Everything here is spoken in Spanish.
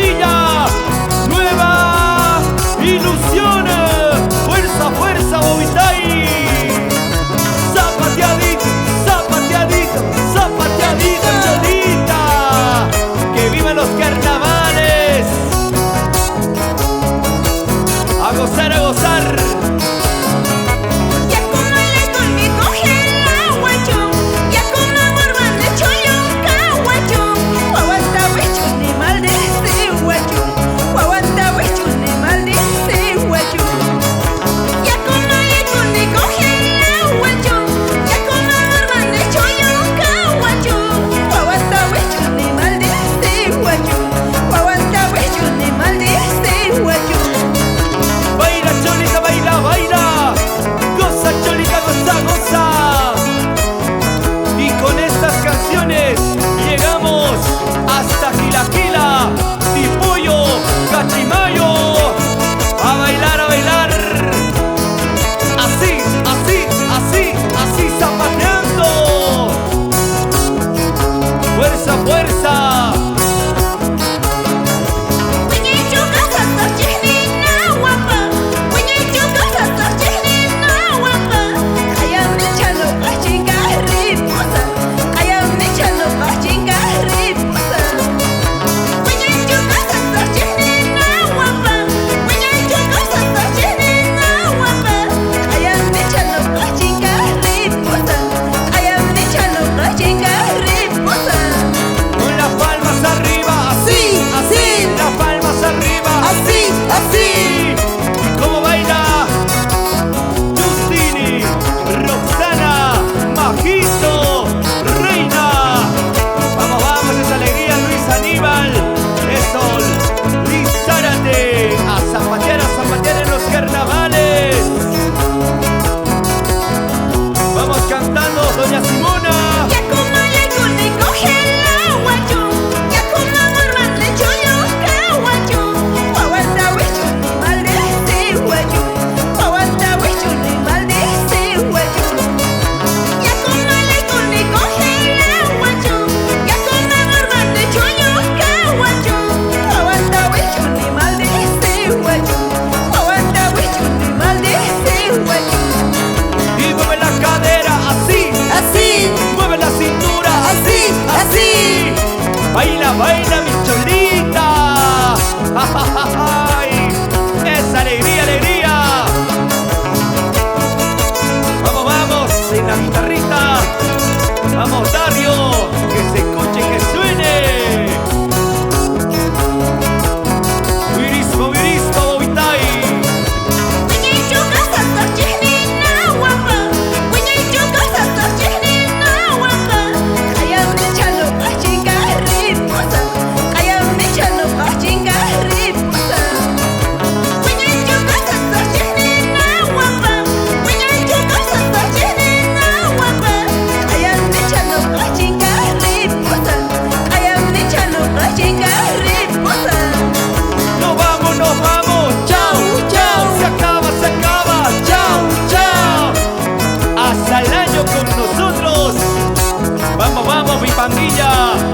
pandilla. Nueva ilusión. Fuerza, fuerza, Bobitay. Zapateadito, zapateadito, zapateadito, Cholita. Que vivan los carnavales. A gozar, a gozar. Llegamos hasta Quilaquila, Tipullo, Cachimayo. A bailar, a bailar. Así, así, así, así zapateando. Fuerza, fuerza. Doña Simona. Y mueve la cadera así, así. Mueve la cintura así, así. Baila, baila, mi Cholita. ¡Ay! ¡Esa alegría, alegría! Vamos, vamos, en la guitarrita. Vamos, Dario, que se escuche, que suene. Virisco, virisco, Bobitay. Con nosotros. Vamos, vamos, mi pandilla.